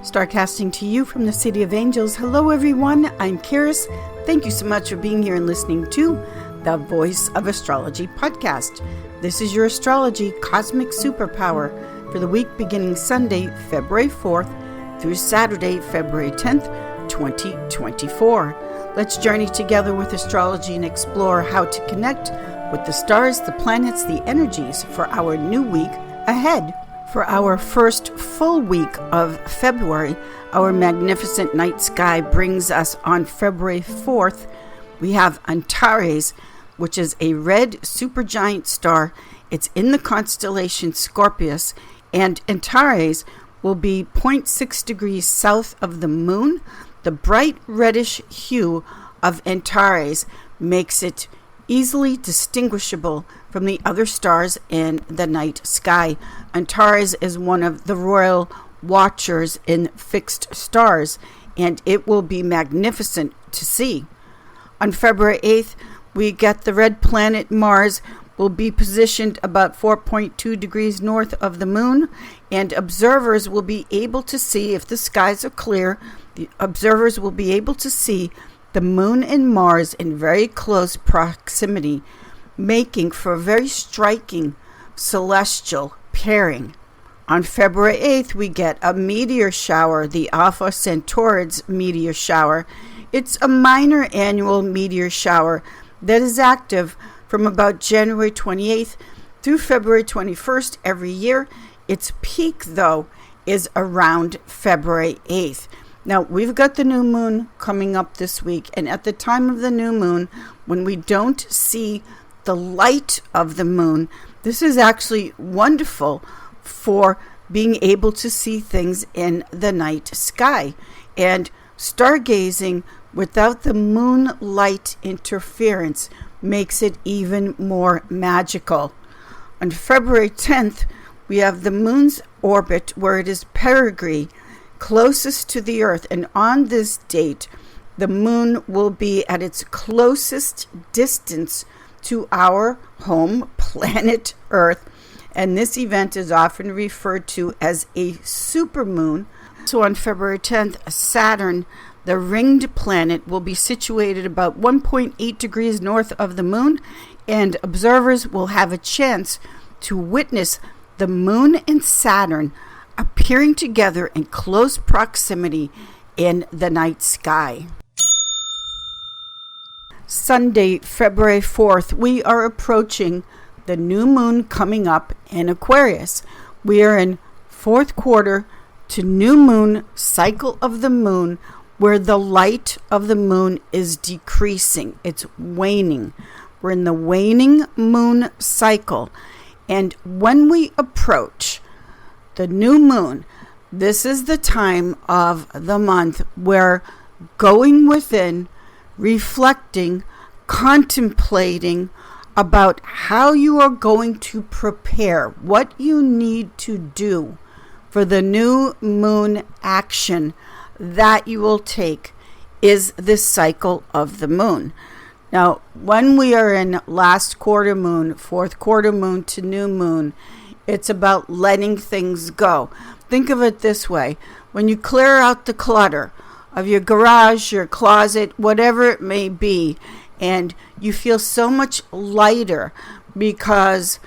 Starcasting to you from the City of Angels. Hello everyone, I'm Karis. Thank you so much for being here and listening to the Voice of Astrology podcast. This is your astrology cosmic superpower for the week beginning Sunday, February 4th through Saturday, February 10th, 2024. Let's journey together with astrology and explore how to connect with the stars, the planets, the energies for our new week ahead. For our first full week of February, our magnificent night sky brings us on February 4th. We have Antares, which is a red supergiant star. It's in the constellation Scorpius, and Antares will be 0.6 degrees south of the moon. The bright reddish hue of Antares makes it easily distinguishable from the other stars in the night sky. Antares is one of the royal watchers in fixed stars, and it will be magnificent to see. On February 8th, we get the red planet Mars will be positioned about 4.2 degrees north of the moon, and observers will be able to see, if the skies are clear, the observers will be able to see the moon and Mars in very close proximity, making for a very striking celestial pairing. On February 8th, we get a meteor shower, the Alpha Centaurids meteor shower. It's a minor annual meteor shower that is active from about January 28th through February 21st every year. Its peak, though, is around February 8th. Now, we've got the new moon coming up this week, and at the time of the new moon, when we don't see the light of the moon, this is actually wonderful for being able to see things in the night sky. And stargazing without the moonlight interference makes it even more magical. On February 10th, we have the moon's orbit where it is perigee, closest to the earth, and on this date the moon will be at its closest distance to our home planet Earth, and this event is often referred to as a supermoon. So on February 10th, Saturn, the ringed planet, will be situated about 1.8 degrees north of the moon, and observers will have a chance to witness the moon and Saturn appearing together in close proximity in the night sky. Sunday, February 4th, we are approaching the new moon coming up in Aquarius. We are in fourth quarter to new moon cycle of the moon, where the light of the moon is decreasing. It's waning. We're in the waning moon cycle. And when we approach the new moon, this is the time of the month where going within, reflecting, contemplating about how you are going to prepare, what you need to do for the new moon action that you will take, is this cycle of the moon. Now, when we are in last quarter moon, fourth quarter moon to new moon, it's about letting things go. Think of it this way. When you clear out the clutter of your garage, your closet, whatever it may be, and you feel so much lighter because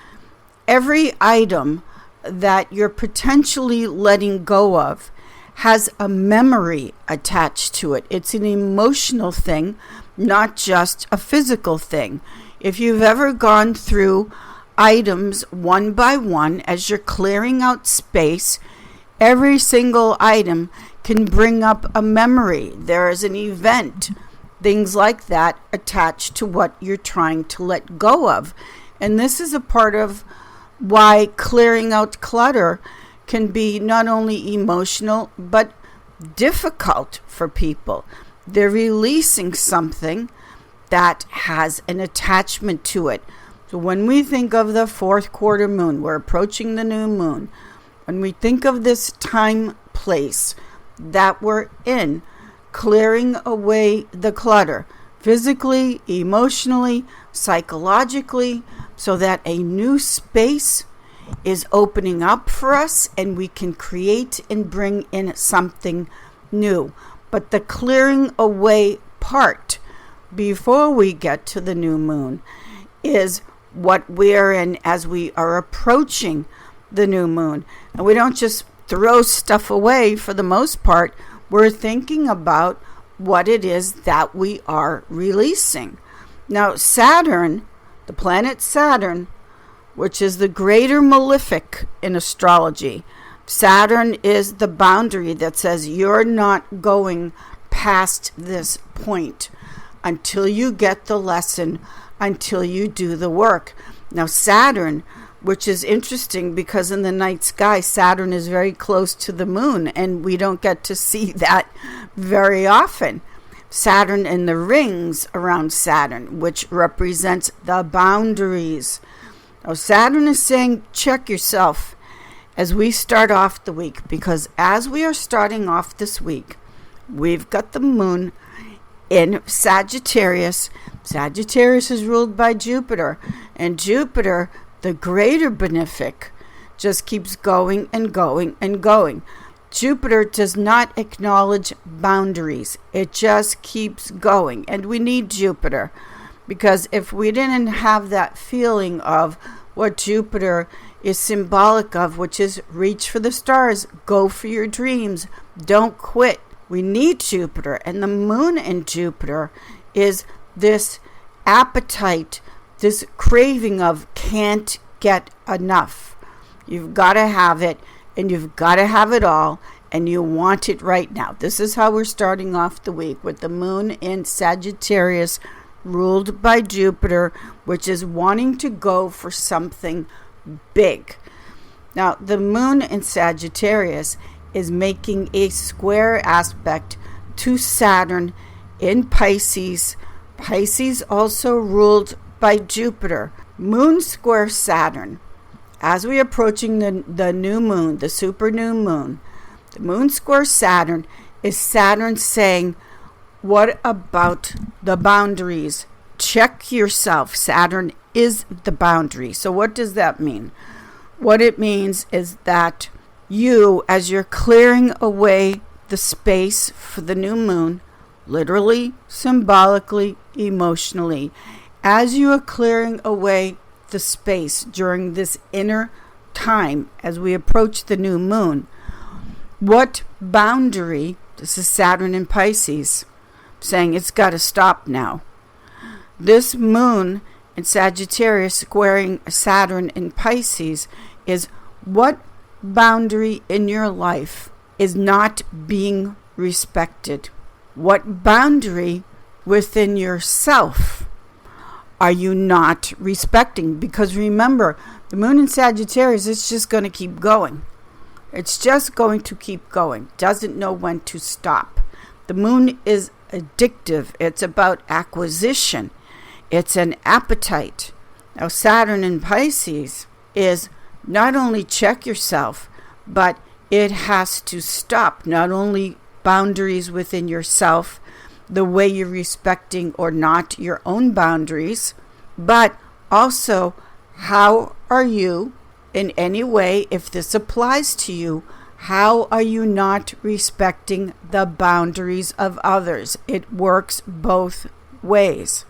every item that you're potentially letting go of has a memory attached to it. It's an emotional thing, not just a physical thing. If you've ever gone through items one by one as you're clearing out space, every single item can bring up a memory. There is an event, things like that attached to what you're trying to let go of. And this is a part of why clearing out clutter can be not only emotional but difficult for people. They're releasing something that has an attachment to it. So when we think of the fourth quarter moon, we're approaching the new moon. When we think of this time, place that we're in, clearing away the clutter, physically, emotionally, psychologically, so that a new space is opening up for us, and we can create and bring in something new. But the clearing away part before we get to the new moon is what we're in as we are approaching the new moon. And we don't just throw stuff away. For the most part, we're thinking about what it is that we are releasing. Now, Saturn, the planet Saturn, which is the greater malefic in astrology, Saturn is the boundary that says you're not going past this point until you get the lesson, until you do the work. Now, Saturn, which is interesting because in the night sky, Saturn is very close to the moon, and we don't get to see that very often. Saturn and the rings around Saturn, which represents the boundaries. Now, Saturn is saying, check yourself as we start off the week, because as we are starting off this week, we've got the moon in Sagittarius. Sagittarius is ruled by Jupiter, and Jupiter, the greater benefic, just keeps going and going and going. Jupiter does not acknowledge boundaries. It just keeps going. And we need Jupiter, because if we didn't have that feeling of what Jupiter is symbolic of, which is reach for the stars, go for your dreams, don't quit. We need Jupiter. And the moon in Jupiter is this appetite, this craving of can't get enough. You've got to have it, and you've got to have it all, and you want it right now. This is how we're starting off the week, with the moon in Sagittarius, ruled by Jupiter, which is wanting to go for something big. Now, the moon in Sagittarius is making a square aspect to Saturn in Pisces. Pisces also ruled by Jupiter. Moon square Saturn. As we are approaching the new moon, the super new moon, the moon square Saturn is Saturn saying, what about the boundaries? Check yourself. Saturn is the boundary. So what does that mean? What it means is that you, as you're clearing away the space for the new moon, literally, symbolically, emotionally, as you are clearing away the space during this inner time as we approach the new moon, what boundary, this is Saturn in Pisces, saying it's got to stop now. This moon in Sagittarius squaring Saturn in Pisces is what boundary in your life is not being respected? What boundary within yourself are you not respecting? Because remember, the moon in Sagittarius is just going to keep going. It's just going to keep going. Doesn't know when to stop. The moon is addictive. It's about acquisition. It's an appetite. Now, Saturn in Pisces is not only check yourself, but it has to stop. Not only boundaries within yourself, the way you're respecting or not your own boundaries, but also how are you in any way, if this applies to you, how are you not respecting the boundaries of others? It works both ways.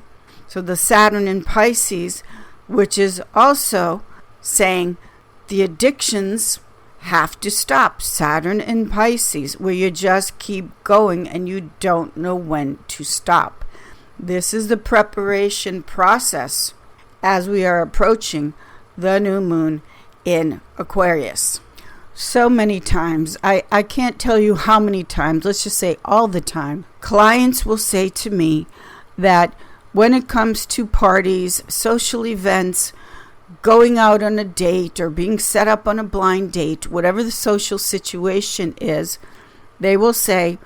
So the Saturn in Pisces, which is also saying the addictions have to stop. Saturn in Pisces, where you just keep going and you don't know when to stop. This is the preparation process as we are approaching the new moon in Aquarius. So many times, I can't tell you how many times, let's just say all the time, clients will say to me that when it comes to parties, social events, going out on a date or being set up on a blind date, whatever the social situation is, they will say,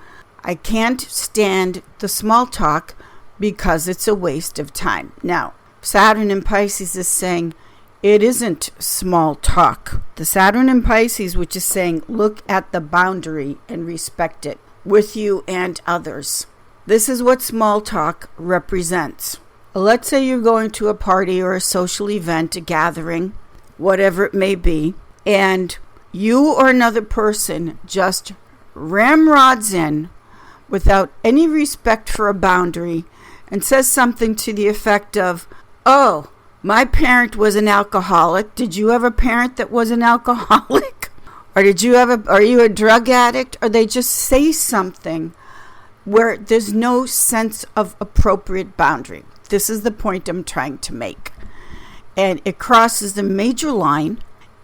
I can't stand the small talk because it's a waste of time. Now, Saturn in Pisces is saying it isn't small talk. The Saturn in Pisces, which is saying look at the boundary and respect it with you and others. This is what small talk represents. Let's say you're going to a party or a social event, a gathering, whatever it may be, and you or another person just ramrods in without any respect for a boundary and says something to the effect of, "Oh, my parent was an alcoholic. Did you have a parent that was an alcoholic? Or are you a drug addict?" Or they just say something where there's no sense of appropriate boundary. This is the point I'm trying to make. And it crosses the major line,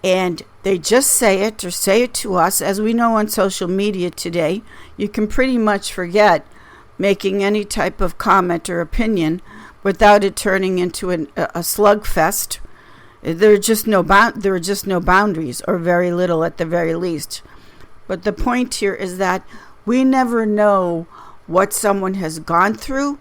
and they just say it or say it to us. As we know on social media today, you can pretty much forget making any type of comment or opinion without it turning into a slugfest. There are just no boundaries, or very little at the very least. But the point here is that we never know what someone has gone through.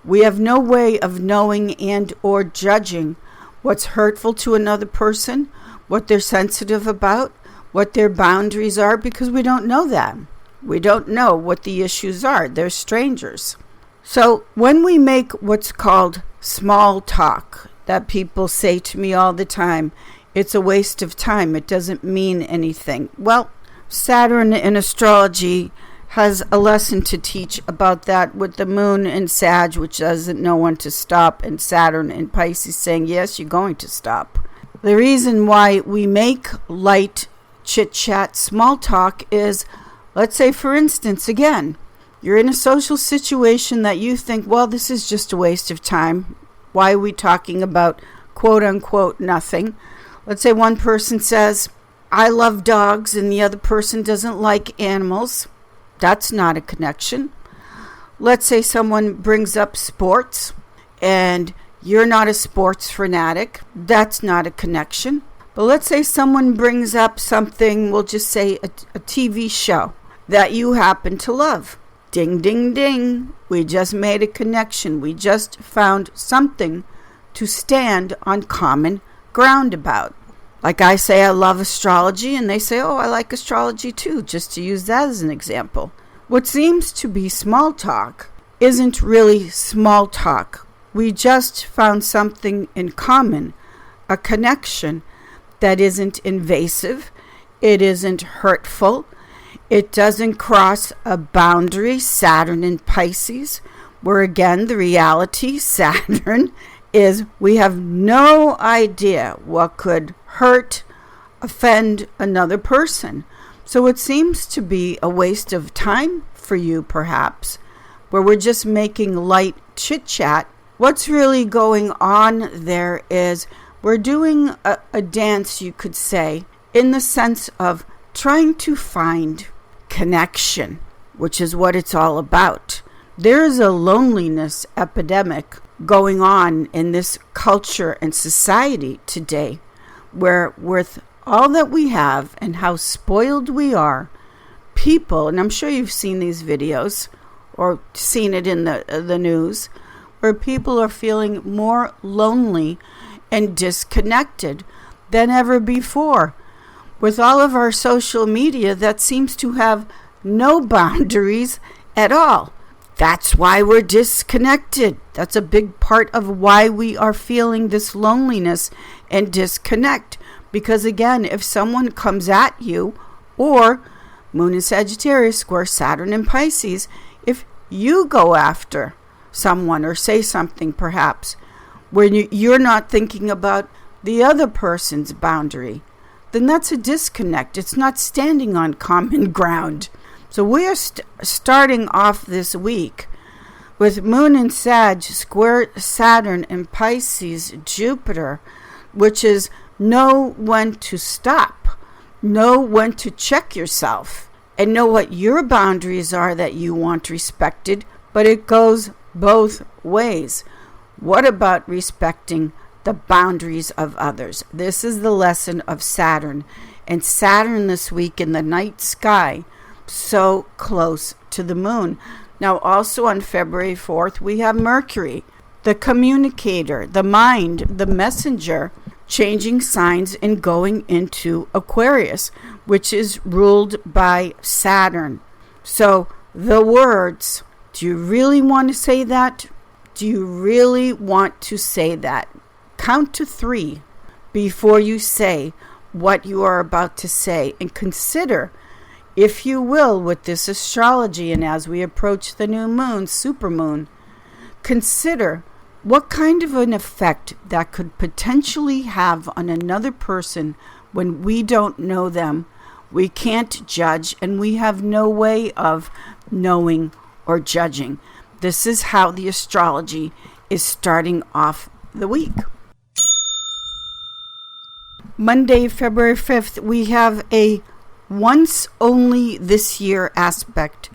We have no way of knowing and or judging what's hurtful to another person, what they're sensitive about, what their boundaries are, because we don't know that. We don't know what the issues are. They're strangers. So when we make what's called small talk, that people say to me all the time, it's a waste of time, it doesn't mean anything. Well, Saturn in astrology has a lesson to teach about that, with the moon in Sag, which doesn't know when to stop, and Saturn in Pisces saying, yes, you're going to stop. The reason why we make light chit-chat, small talk is, let's say, for instance, again, you're in a social situation that you think, well, this is just a waste of time. Why are we talking about quote-unquote nothing? Let's say one person says, I love dogs, and the other person doesn't like animals. That's not a connection. Let's say someone brings up sports, and you're not a sports fanatic. That's not a connection. But let's say someone brings up something, we'll just say a TV show that you happen to love. Ding, ding, ding. We just made a connection. We just found something to stand on common ground about. Like I say, I love astrology, and they say, oh, I like astrology too, just to use that as an example. What seems to be small talk isn't really small talk. We just found something in common, a connection that isn't invasive, it isn't hurtful, it doesn't cross a boundary. Saturn in Pisces, where again the reality, Saturn, is we have no idea what could hurt, offend another person. So it seems to be a waste of time for you, perhaps, where we're just making light chit-chat. What's really going on there is we're doing a dance, you could say, in the sense of trying to find connection, which is what it's all about. There is a loneliness epidemic going on in this culture and society today, where with all that we have and how spoiled we are, people, and I'm sure you've seen these videos or seen it in the news, where people are feeling more lonely and disconnected than ever before. With all of our social media that seems to have no boundaries at all. That's why we're disconnected. That's a big part of why we are feeling this loneliness and disconnect. Because again, if someone comes at you, or Moon in Sagittarius square Saturn in Pisces, if you go after someone or say something perhaps when you're not thinking about the other person's boundary, then that's a disconnect. It's not standing on common ground. So we are starting off this week with Moon in Sag square Saturn in Pisces Jupiter, which is know when to stop, know when to check yourself, and know what your boundaries are that you want respected. But it goes both ways. What about respecting the boundaries of others? This is the lesson of Saturn. And Saturn this week in the night sky, so close to the moon. Now also on February 4th, we have Mercury, the communicator, the mind, the messenger, changing signs and going into Aquarius, which is ruled by Saturn. So the words, do you really want to say that? Do you really want to say that? Count to 3, before you say what you are about to say, and consider, if you will, with this astrology and as we approach the new moon, supermoon, consider what kind of an effect that could potentially have on another person when we don't know them. We can't judge, and we have no way of knowing or judging. This is how the astrology is starting off the week. Monday, February 5th, we have a once only this year aspect,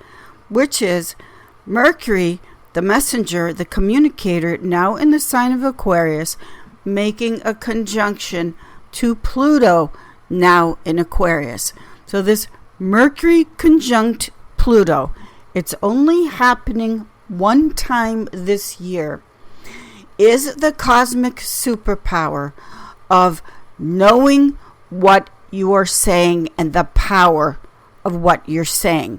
which is Mercury, the messenger, the communicator, now in the sign of Aquarius, making a conjunction to Pluto, now in Aquarius. So this Mercury conjunct Pluto, it's only happening one time this year, is the cosmic superpower of knowing what you are saying and the power of what you're saying.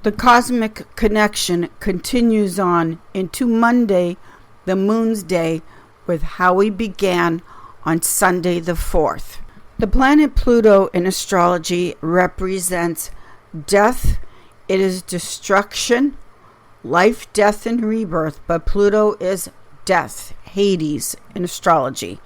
The cosmic connection continues on into Monday, the moon's day, with how we began on Sunday the 4th. The planet Pluto in astrology represents death. It is destruction, life, death, and rebirth. But Pluto is death, Hades in astrology.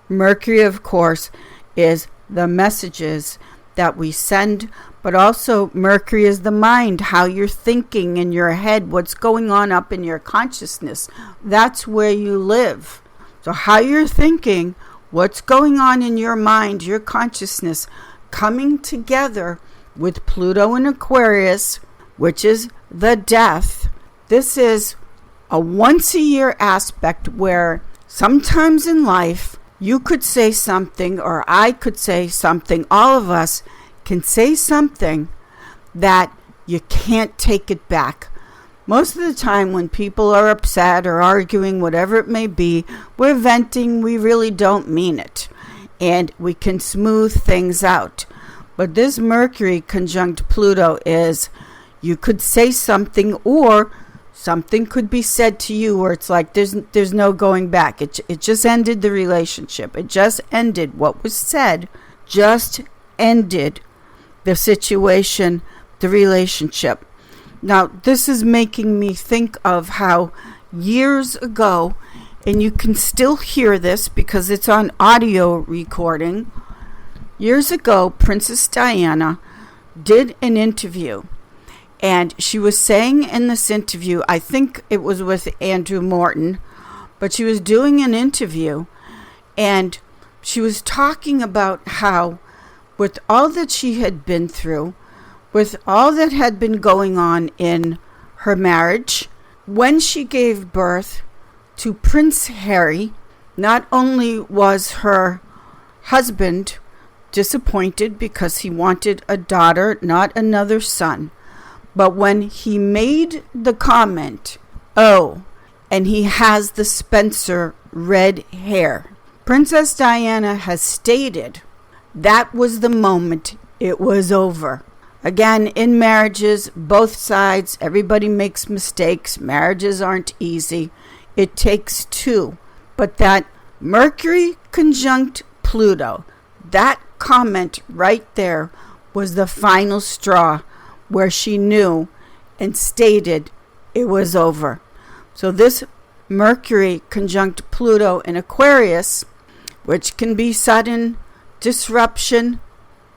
Mercury, of course, is the messages that we send, but also Mercury is the mind, how you're thinking in your head, what's going on up in your consciousness. That's where you live. So how you're thinking, what's going on in your mind, your consciousness, coming together with Pluto in Aquarius, which is the death. This is a once a year aspect where sometimes in life you could say something, or I could say something, all of us can say something that you can't take it back. Most of the time when people are upset or arguing, whatever it may be, we're venting, we really don't mean it. And we can smooth things out. But this Mercury conjunct Pluto is, you could say something, or something could be said to you where it's like there's no going back. It just ended the relationship. It just ended. What was said just ended the situation, the relationship. Now, this is making me think of how years ago, and you can still hear this because it's on audio recording. Years ago, Princess Diana did an interview. And she was saying in this interview, I think it was with Andrew Morton, but she was doing an interview and she was talking about how with all that she had been through, with all that had been going on in her marriage, when she gave birth to Prince Harry, not only was her husband disappointed because he wanted a daughter, not another son, but when he made the comment, oh, and he has the Spencer red hair, Princess Diana has stated that was the moment it was over. Again, in marriages, both sides, everybody makes mistakes. Marriages aren't easy. It takes two. But that Mercury conjunct Pluto, that comment right there was the final straw where she knew and stated it was over. So this Mercury conjunct Pluto in Aquarius, which can be sudden disruption,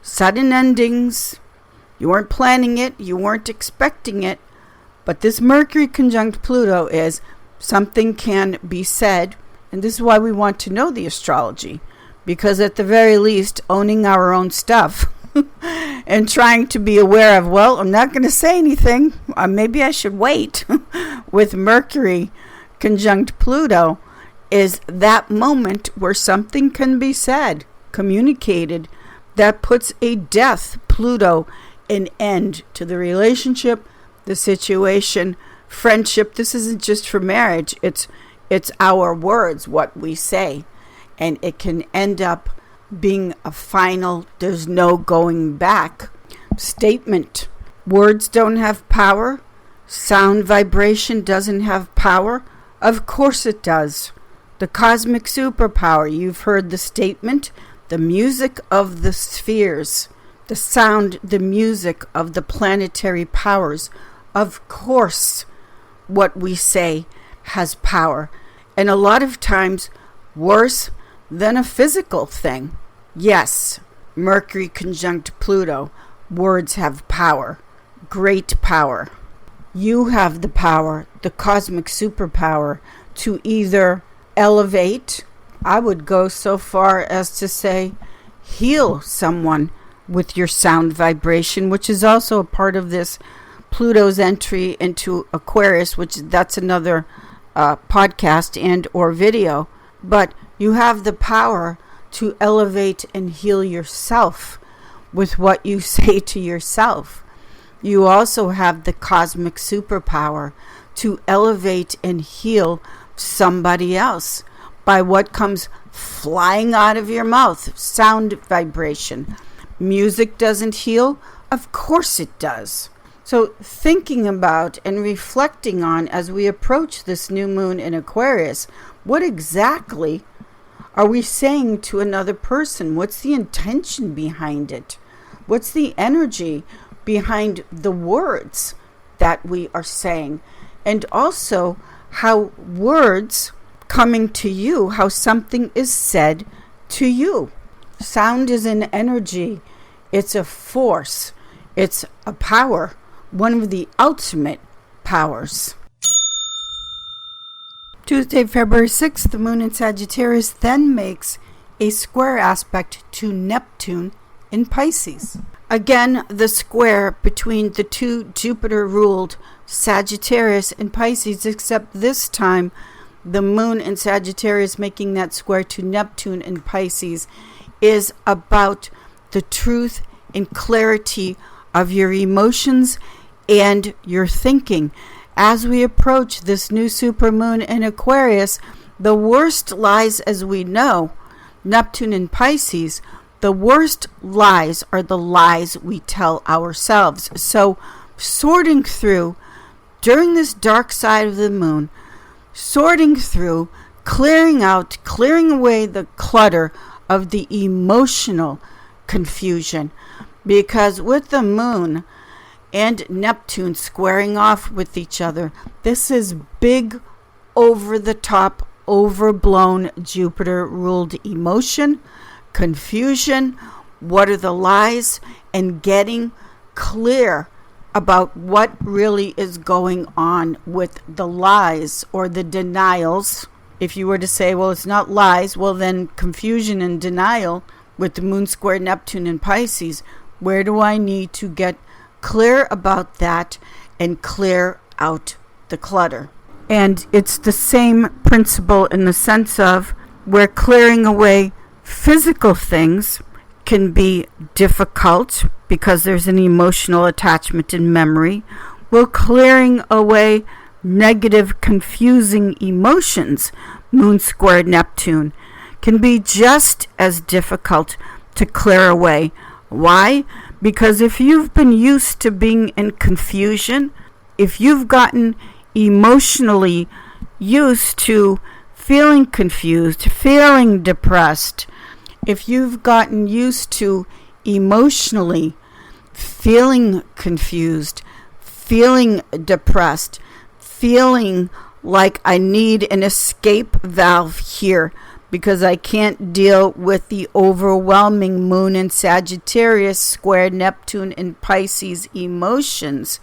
sudden endings. You weren't planning it, you weren't expecting it, but this Mercury conjunct Pluto is something can be said, and this is why we want to know the astrology, because at the very least, owning our own stuff and trying to be aware of, well, I'm not going to say anything. Maybe I should wait. With Mercury conjunct Pluto is that moment where something can be said, communicated, that puts a death, Pluto, an end to the relationship, the situation, friendship. This isn't just for marriage. It's our words, what we say. And it can end up being a final, there's no going back statement. Words don't have power. Sound vibration doesn't have power. Of course it does. The cosmic superpower. You've heard the statement the music of the spheres, the sound, the music of the planetary powers. Of course, what we say has power, and a lot of times worse than a physical thing. Yes, Mercury conjunct Pluto, words have power, great power. You have the power, the cosmic superpower, to either elevate, I would go so far as to say, heal someone with your sound vibration, which is also a part of this Pluto's entry into Aquarius, which that's another podcast and or video. But you have the power to elevate and heal yourself with what you say to yourself. You also have the cosmic superpower to elevate and heal somebody else by what comes flying out of your mouth, sound vibration. Music doesn't heal? Of course it does. So thinking about and reflecting on as we approach this new moon in Aquarius, what exactly are we saying to another person? What's the intention behind it? What's the energy behind the words that we are saying? And also how words coming to you, how something is said to you. Sound is an energy. It's a force. It's a power. One of the ultimate powers. Tuesday, February 6th, the moon in Sagittarius then makes a square aspect to Neptune in Pisces. Again, the square between the two Jupiter-ruled Sagittarius and Pisces, except this time the moon in Sagittarius making that square to Neptune in Pisces is about the truth and clarity of your emotions and your thinking. As we approach this new supermoon in Aquarius, the worst lies, as we know, Neptune in Pisces, the worst lies are the lies we tell ourselves. So sorting through, during this dark side of the moon, sorting through, clearing away the clutter of the emotional confusion. Because with the moon and Neptune squaring off with each other, this is big, over-the-top, overblown Jupiter-ruled emotion, confusion, what are the lies, and getting clear about what really is going on with the lies or the denials. If you were to say, well, it's not lies, well then confusion and denial with the moon square Neptune in Pisces, where do I need to get clear about that and clear out the clutter? And it's the same principle in the sense of where clearing away physical things can be difficult because there's an emotional attachment in memory. Well, clearing away negative, confusing emotions, moon square Neptune, can be just as difficult to clear away. Why? Because if you've been used to being in confusion, if you've gotten emotionally used to feeling confused, feeling depressed, if you've gotten used to emotionally feeling confused, feeling depressed, feeling like I need an escape valve here because I can't deal with the overwhelming moon in Sagittarius square Neptune in Pisces emotions,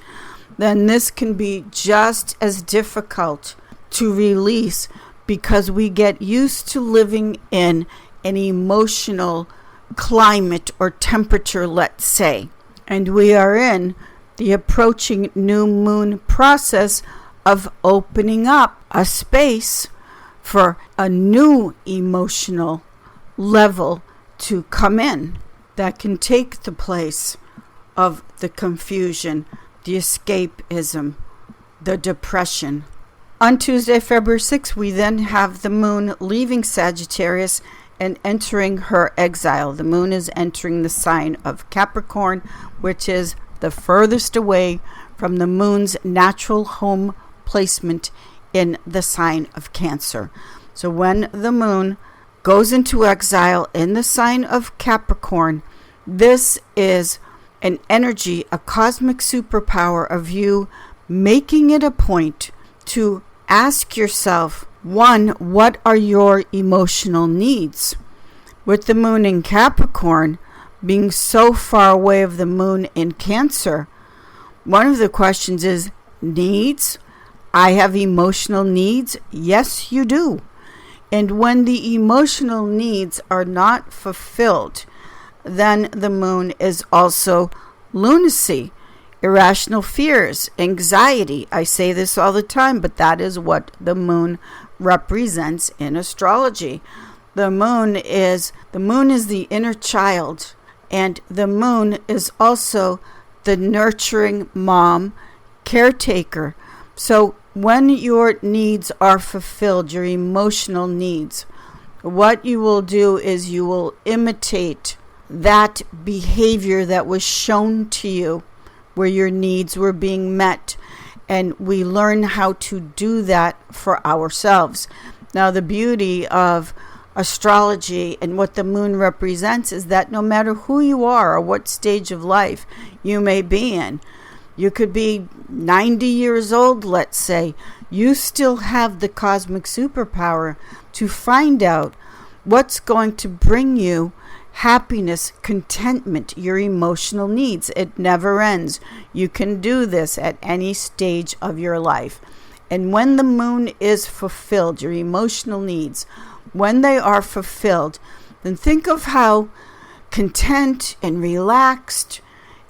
then this can be just as difficult to release because we get used to living in an emotional climate or temperature, let's say. And we are in the approaching new moon process of opening up a space for a new emotional level to come in that can take the place of the confusion, the escapism, the depression. On Tuesday, February 6th, we then have the moon leaving Sagittarius and entering her exile. The moon is entering the sign of Capricorn, which is the furthest away from the moon's natural home placement in the sign of Cancer. So when the moon goes into exile in the sign of Capricorn, this is an energy, a cosmic superpower of you making it a point to ask yourself, one, what are your emotional needs? With the moon in Capricorn being so far away of the moon in Cancer, one of the questions is needs. I have emotional needs. Yes, you do. And when the emotional needs are not fulfilled, then the moon is also lunacy, irrational fears, anxiety. I say this all the time, but that is what the moon represents in astrology. The moon is the inner child, and the moon is also the nurturing mom, caretaker. So when your needs are fulfilled, your emotional needs, what you will do is you will imitate that behavior that was shown to you where your needs were being met. And we learn how to do that for ourselves. Now, the beauty of astrology and what the moon represents is that no matter who you are or what stage of life you may be in, you could be 90 years old, let's say, you still have the cosmic superpower to find out what's going to bring you happiness, contentment, your emotional needs. It never ends. You can do this at any stage of your life. And when the moon is fulfilled, your emotional needs, when they are fulfilled, then think of how content and relaxed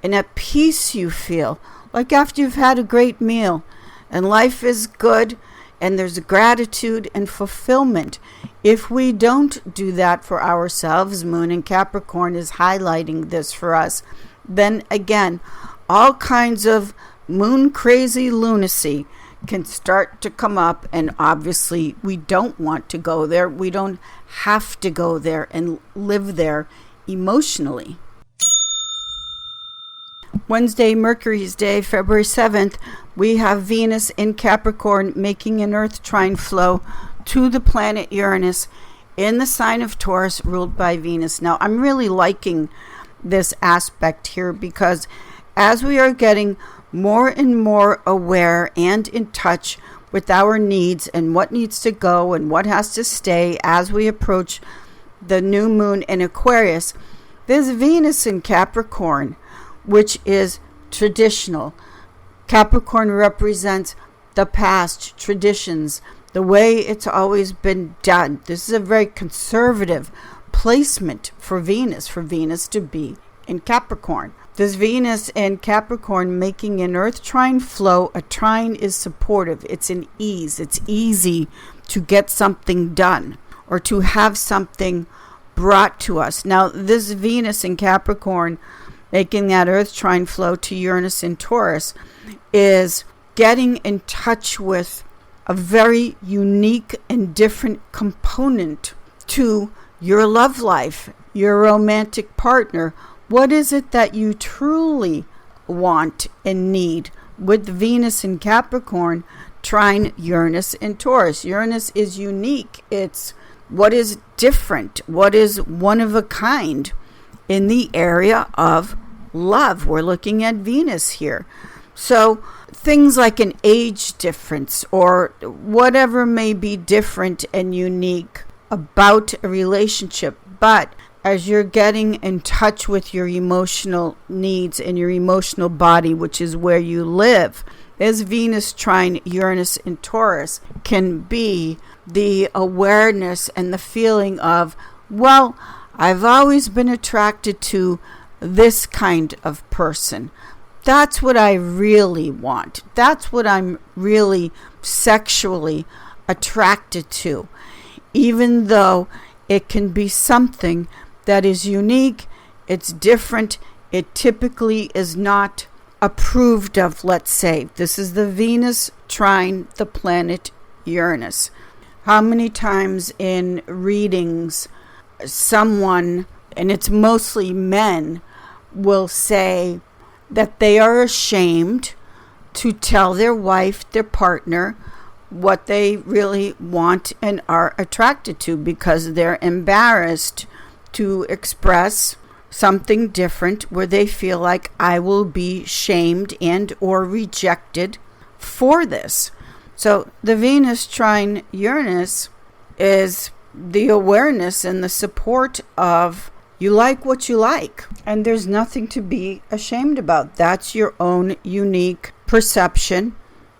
and at peace you feel, like after you've had a great meal and life is good and there's gratitude and fulfillment. If we don't do that for ourselves, Moon in Capricorn is highlighting this for us, then again, all kinds of moon crazy lunacy can start to come up, and obviously we don't want to go there. We don't have to go there and live there emotionally. Wednesday, Mercury's day, February 7th, we have Venus in Capricorn making an Earth trine flow to the planet Uranus in the sign of Taurus, ruled by Venus. Now, I'm really liking this aspect here because as we are getting more and more aware and in touch with our needs and what needs to go and what has to stay as we approach the new moon in Aquarius, there's Venus in Capricorn, which is traditional. Capricorn represents the past, traditions, the way it's always been done. This is a very conservative placement for Venus to be in Capricorn. This Venus in Capricorn making an Earth trine flow. A trine is supportive. It's an ease. It's easy to get something done or to have something brought to us. Now, this Venus in Capricorn making that Earth trine flow to Uranus in Taurus is getting in touch with a very unique and different component to your love life, your romantic partner. What is it that you truly want and need? With Venus in Capricorn trine Uranus in Taurus. Uranus is unique. It's what is different, what is one of a kind in the area of love. We're looking at Venus here. So things like an age difference or whatever may be different and unique about a relationship. But as you're getting in touch with your emotional needs and your emotional body, which is where you live, as Venus trine Uranus in Taurus can be the awareness and the feeling of, well, I've always been attracted to this kind of person. That's what I really want. That's what I'm really sexually attracted to. Even though it can be something that is unique, it's different, it typically is not approved of, let's say. This is the Venus trine the planet Uranus. How many times in readings someone, and it's mostly men, will say that they are ashamed to tell their wife, their partner, what they really want and are attracted to, because they're embarrassed to express something different where they feel like I will be shamed and or rejected for this. So the Venus trine Uranus is the awareness and the support of you like what you like, and there's nothing to be ashamed about. That's your own unique perception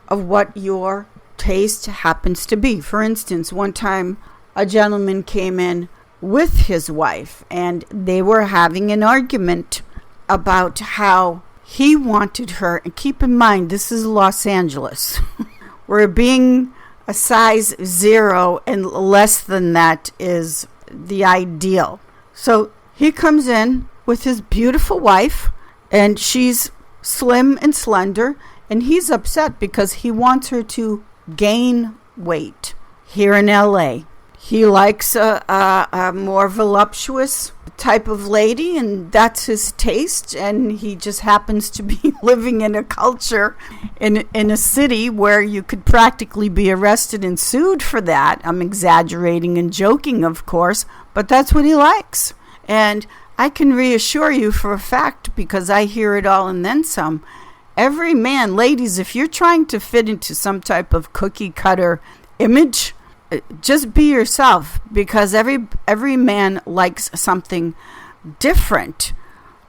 of what your taste happens to be. For instance, one time a gentleman came in with his wife and they were having an argument about how he wanted her, and keep in mind this is Los Angeles where being a size 0 and less than that is the ideal. So he comes in with his beautiful wife and she's slim and slender, and he's upset because he wants her to gain weight here in LA. He likes a more voluptuous type of lady, and that's his taste, and he just happens to be living in a culture in a city where you could practically be arrested and sued for that. I'm exaggerating and joking, of course, but that's what he likes. And I can reassure you for a fact, because I hear it all and then some, every man, ladies, if you're trying to fit into some type of cookie cutter image, just be yourself, because every man likes something different,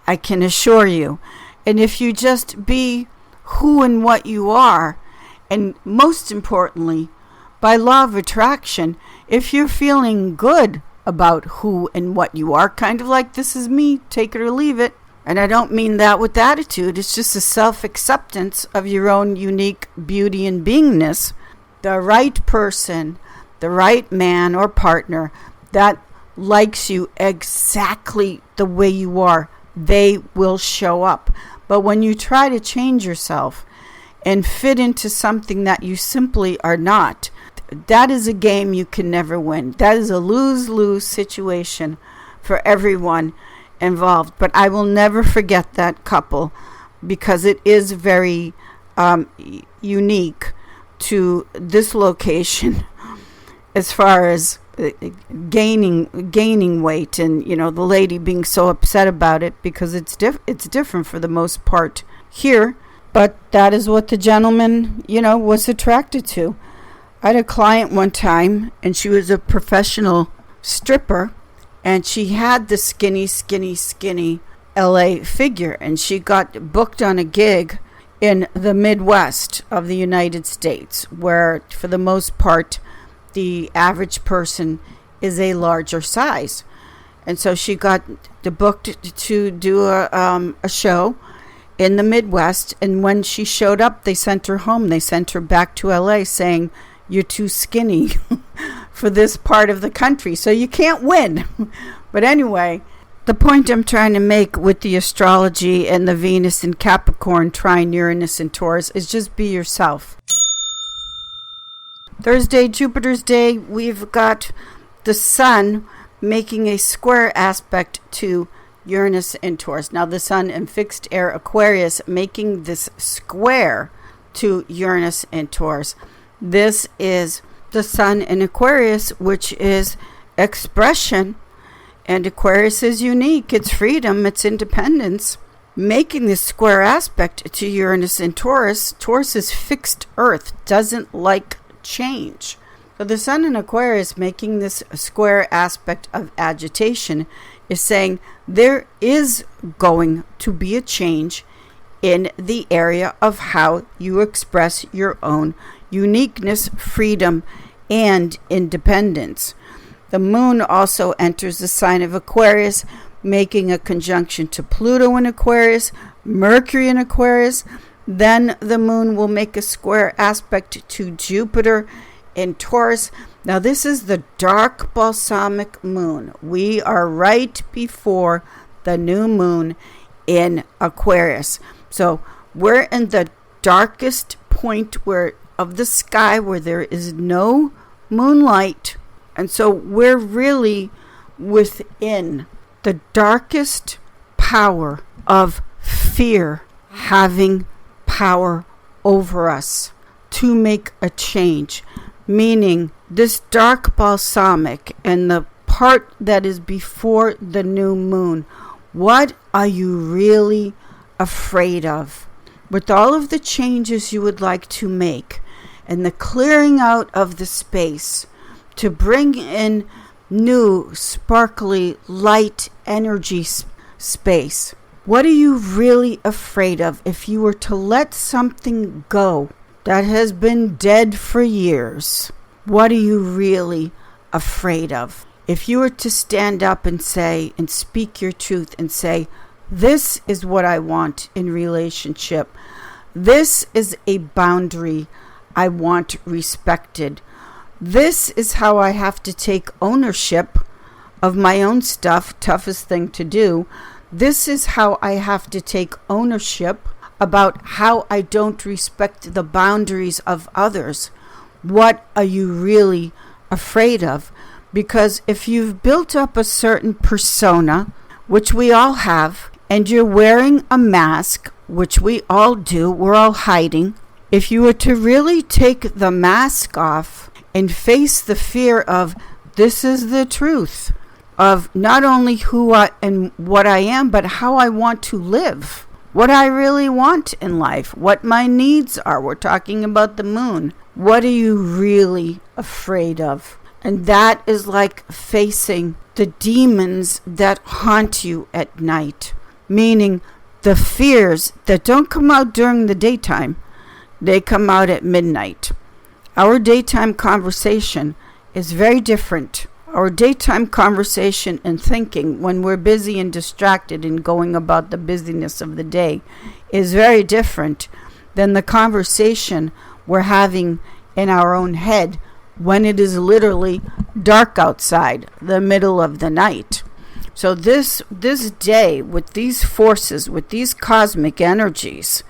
I can assure you. And if you just be who and what you are, and most importantly, by law of attraction, if you're feeling good about who and what you are, kind of like this is me, take it or leave it. And I don't mean that with attitude. It's just a self-acceptance of your own unique beauty and beingness. The right person, the right man or partner that likes you exactly the way you are, they will show up. But when you try to change yourself and fit into something that you simply are not, that is a game you can never win. That is a lose-lose situation for everyone involved. But I will never forget that couple, because it is very unique to this location as far as gaining weight, and the lady being so upset about it because it's different for the most part here. But that is what the gentleman was attracted to. I had a client one time, and she was a professional stripper, and she had the skinny LA figure, and she got booked on a gig in the Midwest of the United States, where for the most part the average person is a larger size. And so she got booked to do a show in the Midwest, and when she showed up, they sent her home. They sent her back to LA saying, "You're too skinny for this part of the country, so you can't win." But anyway, the point I'm trying to make with the astrology and the Venus in Capricorn trine Uranus and Taurus is just be yourself. Thursday, Jupiter's day, we've got the Sun making a square aspect to Uranus and Taurus. Now the Sun in fixed air Aquarius making this square to Uranus and Taurus. This is the Sun in Aquarius, which is expression, and Aquarius is unique. It's freedom, it's independence. Making this square aspect to Uranus and Taurus. Taurus is fixed earth, doesn't like change. So the Sun in Aquarius making this square aspect of agitation is saying there is going to be a change in the area of how you express your own uniqueness, freedom, and independence. The moon also enters the sign of Aquarius, making a conjunction to Pluto in Aquarius, Mercury in Aquarius. Then the moon will make a square aspect to Jupiter in Taurus. Now this is the dark balsamic moon. We are right before the new moon in Aquarius. So we're in the darkest point of the sky where there is no moonlight. And so we're really within the darkest power of fear having power over us. to make a change, meaning this dark balsamic and the part that is before the new moon. What are you really afraid of? With all of the changes you would like to make and the clearing out of the space to bring in new, sparkly, light energy space. What are you really afraid of if you were to let something go that has been dead for years? What are you really afraid of? If you were to stand up and say, and speak your truth and say, this is what I want in relationship. This is a boundary I want respected. This is how I have to take ownership of my own stuff, toughest thing to do. This is how I have to take ownership about how I don't respect the boundaries of others. What are you really afraid of? Because if you've built up a certain persona, which we all have, and you're wearing a mask, which we all do, we're all hiding. If you were to really take the mask off and face the fear of this is the truth of not only who I and what I am, but how I want to live, what I really want in life, what my needs are. We're talking about the moon. What are you really afraid of? And that is like facing the demons that haunt you at night, meaning the fears that don't come out during the daytime. They come out at midnight. Our daytime conversation is very different. Our daytime conversation and thinking when we're busy and distracted and going about the busyness of the day is very different than the conversation we're having in our own head when it is literally dark outside, the middle of the night. So this day, with these forces, with these cosmic energies,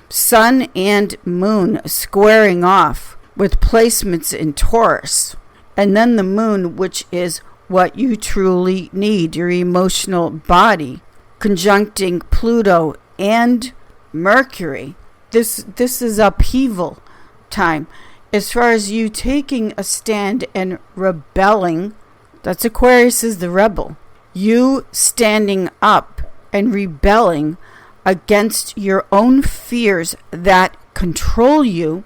sun and moon squaring off, with placements in Taurus, and then the moon, which is what you truly need, your emotional body, conjuncting Pluto and Mercury. This is upheaval time. As far as you taking a stand and rebelling, that's Aquarius is the rebel. You standing up and rebelling against your own fears that control you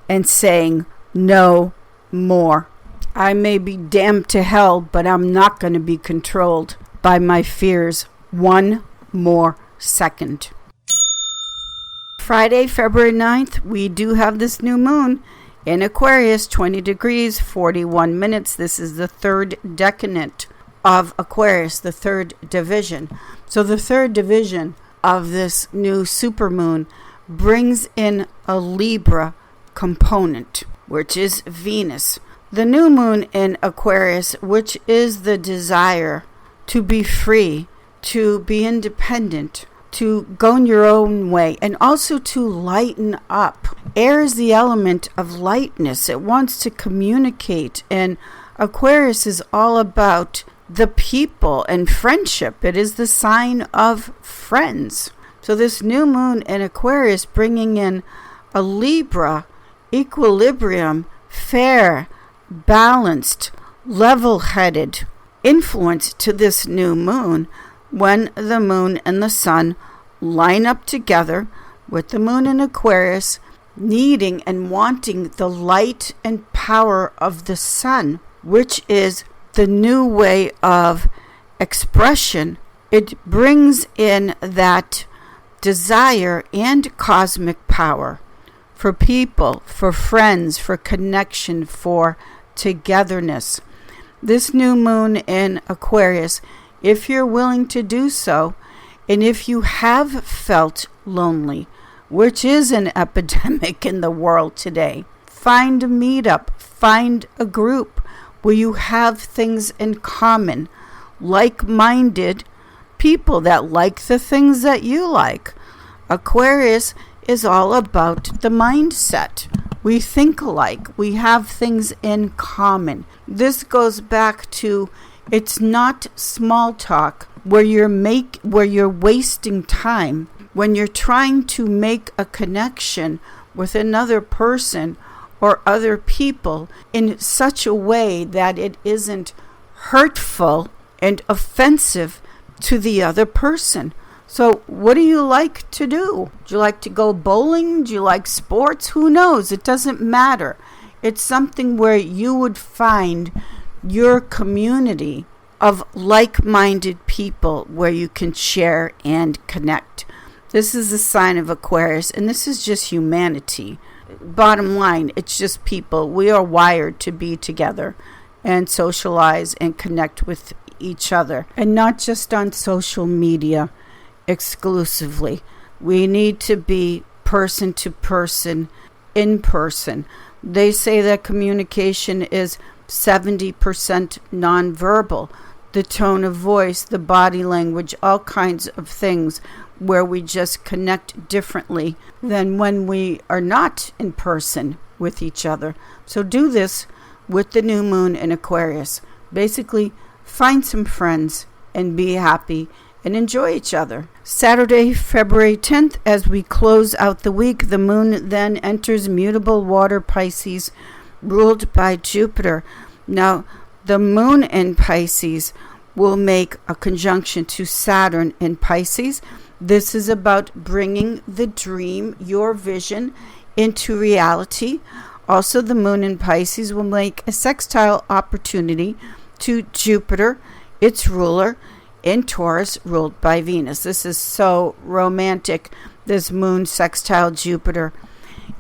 and saying, no more. I may be damned to hell, but I'm not going to be controlled by my fears one more second. Friday, February 9th, we do have this new moon in Aquarius, 20 degrees, 41 minutes. This is the third decadent of Aquarius, the third division. So the third division of this new supermoon brings in a Libra component, which is Venus. The new moon in Aquarius, which is the desire to be free, to be independent, to go in your own way, and also to lighten up. Air is the element of lightness. It wants to communicate, and Aquarius is all about the people and friendship. It is the sign of friends. So this new moon in Aquarius bringing in a Libra equilibrium, fair, balanced, level-headed influence to this new moon when the moon and the sun line up together, with the moon in Aquarius needing and wanting the light and power of the sun, which is the new way of expression. It brings in that desire and cosmic power for people, for friends, for connection, for togetherness. This new moon in Aquarius, if you're willing to do so, and if you have felt lonely, which is an epidemic in the world today, find a meetup, find a group where you have things in common, like-minded people that like the things that you like. Aquarius is all about the mindset. We think alike. We have things in common. This goes back to, it's not small talk where you're wasting time when you're trying to make a connection with another person or other people in such a way that it isn't hurtful and offensive to the other person. So what do you like to do? Do you like to go bowling? Do you like sports? Who knows? It doesn't matter. It's something where you would find your community of like-minded people where you can share and connect. This is a sign of Aquarius, and this is just humanity. Bottom line, it's just people. We are wired to be together and socialize and connect with each other, and not just on social media exclusively. We need to be person to person, in person. They say that communication is 70% nonverbal. The tone of voice, the body language, all kinds of things where we just connect differently than when we are not in person with each other. So do this with the new moon in Aquarius. Basically, find some friends and be happy and enjoy each other. Saturday, February 10th, as we close out the week, the moon then enters mutable water Pisces, ruled by Jupiter. Now, the moon in Pisces will make a conjunction to Saturn in Pisces. This is about bringing the dream, your vision, into reality. Also, the moon in Pisces will make a sextile opportunity to Jupiter, its ruler, in Taurus, ruled by Venus. This is so romantic, this moon sextile Jupiter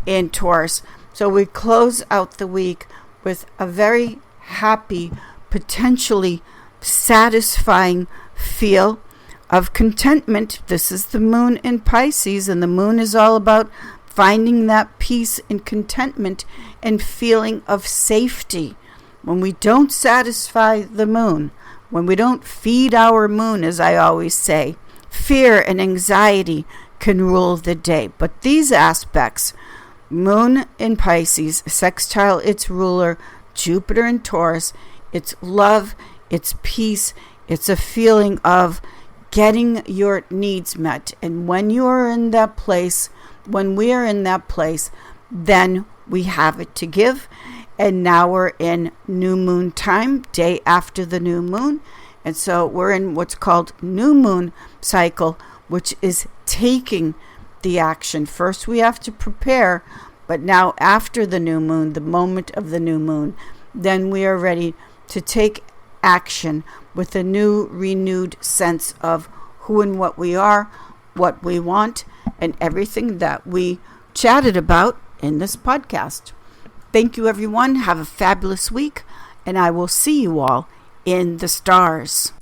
in Taurus. So we close out the week with a very happy, potentially satisfying feel of contentment. This is the moon in Pisces, and the moon is all about finding that peace and contentment and feeling of safety. When we don't satisfy the moon, when we don't feed our moon, as I always say, fear and anxiety can rule the day. But these aspects, moon in Pisces, sextile its ruler, Jupiter in Taurus, it's love, it's peace, it's a feeling of getting your needs met. And when you are in that place, when we are in that place, then we have it to give. And now we're in new moon time, day after the new moon. And so we're in what's called new moon cycle, which is taking the action. First we have to prepare, but now after the new moon, the moment of the new moon, then we are ready to take action with a new, renewed sense of who and what we are, what we want, and everything that we chatted about in this podcast. Thank you, everyone. Have a fabulous week, and I will see you all in the stars.